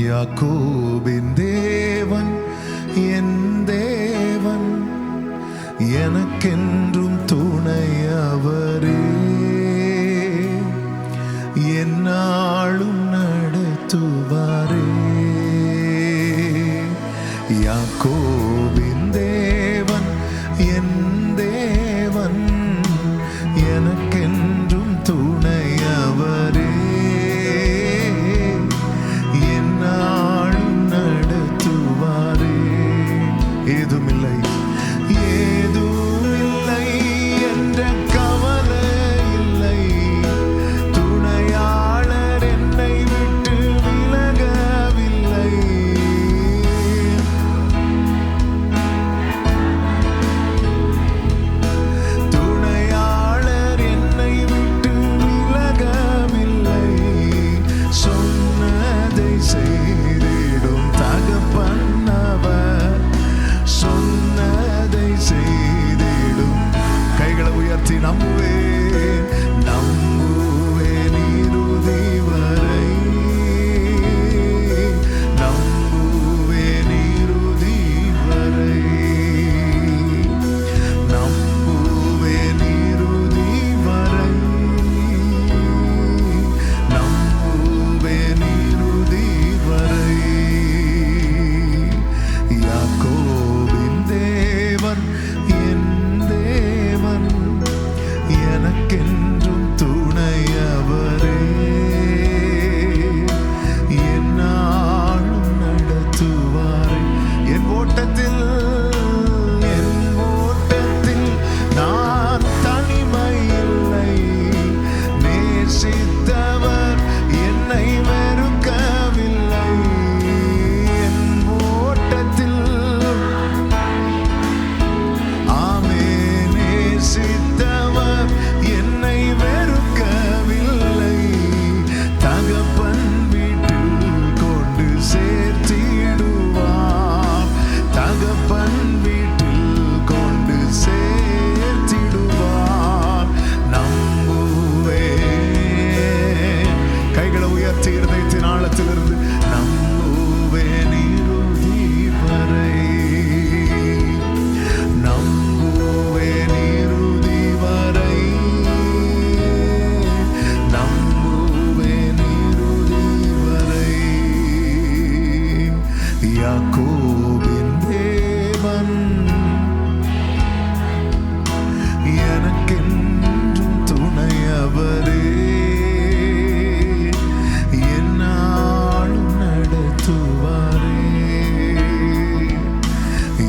யாக்கோபின் தேவன் என் தேவன், எனக்கென்றும் துணையவரே, என்னாலும் நடத்துவாரே. யாக்கோபின் தேவன் என் தேவன், எனக்கென்றும் துணையவரே, என்னாலும் நடத்துவாரே. ஏதுமில்லை ஏதுமில்லை என்ற கவலை இல்லை, துணையாளர் என்னை விட்டு விலகவில்லை. துணையாளர் என்னை விட்டு விலகவில்லை, சொன்னதை செய்திடும் தகப்பனவர், சொன்னதை செய்திடும். கைகளை உயர்த்தி நம்புவேன், நம்புவேன் இறுதி வரை, நம்புவேன் இறுதி வரை, நம்புவேன் இறுதி வரை, நம்புவேன் இறுதி வரை. யாக்கோபின் தேவன் என் தேவன், எனக்கென்றும் துணையவரே, என்னாலும் நடத்துவாரே. என் ஓட்டத்தில் நான் தனிமை இல்லை, நேசித்தவர் என்னை வெறுக்கவில்லை. என் ஓட்டத்தில் ஆமே நேசித்தவர் என்னை வெறுக்கவில்லை, தகப்பன் வீட்டில் கொண்டு சேர்த்திடுவார், தகப்பன் வீட்டில் கொண்டு சேர்த்திடுவார். நம்புவேன், கைகளை உயர்த்தி இருதயத்தின் ஆழத்திலிருந்து நம்புவேன் இறுதி வரை, நம்புவேன் இறுதி வரை, நம்புவேன் இறுதி வரை. யாக்கோபின் தேவன் எனக்கென்றும் துணையவரே, என்னாலும் நடத்துவாரே.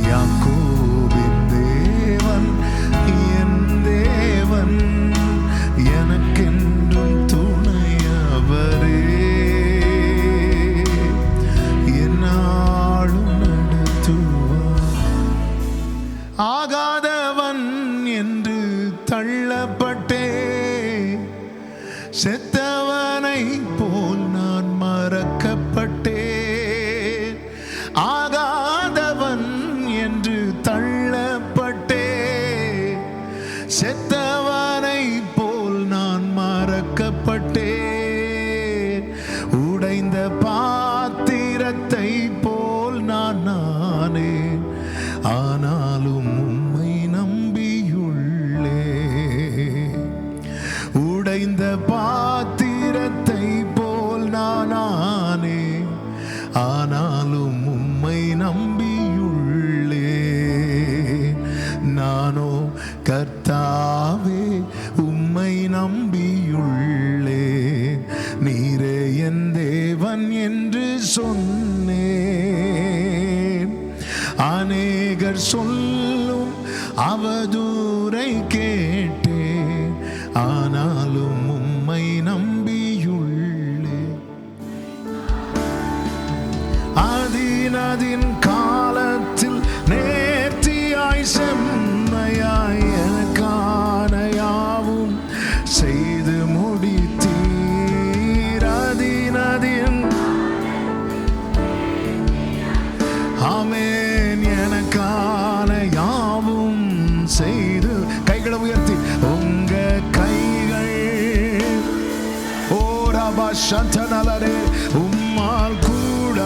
யாக்கோபின் தேவன் என் தேவன், எனக்கென்றும் துணையவரே, என்னாலும் நடத்துவார். ஆகாதவன் என்று தள்ளப்பட்டே, செத்தவனை போல் நான் மறக்கப்பட்டேன். ஆகாதவன் என்று தள்ளப்பட்டே, செத்தவனை போல் நான் மறக்கப்பட்டேன். உடைந்த பாத்திரத்தை போல் நானேன், ஆனாலும் உம்மை நம்பியுள்ளே. உடைந்த பாத்திரத்தை போல் நானேன், ஆனாலும் உம்மை நம்பியுள்ளே. நானோ கர்த்தாவே உம்மை நம்பியுள்ளே, நீரே என் தேவன் என்று சொன்னேன். அநேகர் சொல்லும் அவதூரை கேட்டேன், ஆனாலும் உம்மை நம்பியுள்ளே. அதின் காலத்தில் நேர்த்தியாய் செம்மையாய் எனக்கான யாவும் செய்து முடித்தீர். அதின் ஆமென், எனக்கான யாவும் செய்து. கைகளை உயர்த்தி உங்க கைகள் ஓ ரபா சந்தனலரே உம்மால் கூட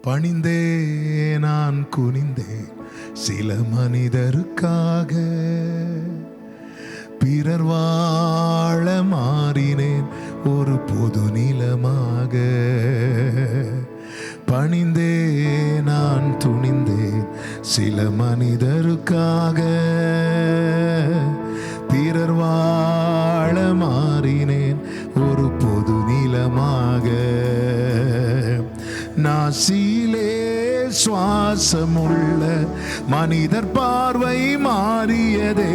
பணிந்தே நான் குனிந்தேன் சில மனிதருக்காக, பிறர் வாழ மாறினேன் ஒரு பொது நிலமாக. பணிந்தே நான் துணிந்தேன் சில மனிதருக்காக, பிறர் வாழ மாறினேன் ஒரு பொது நிலமாக. நாசியிலே சுவாசமுள்ள மனிதர் பார்வை மாறியதே,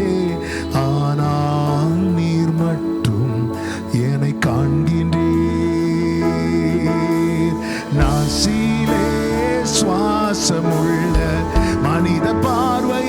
ஆனால் நீர் மட்டும் என்னை காண்கின்றீர். நாசியிலே சுவாசமுள்ள மனித பார்வை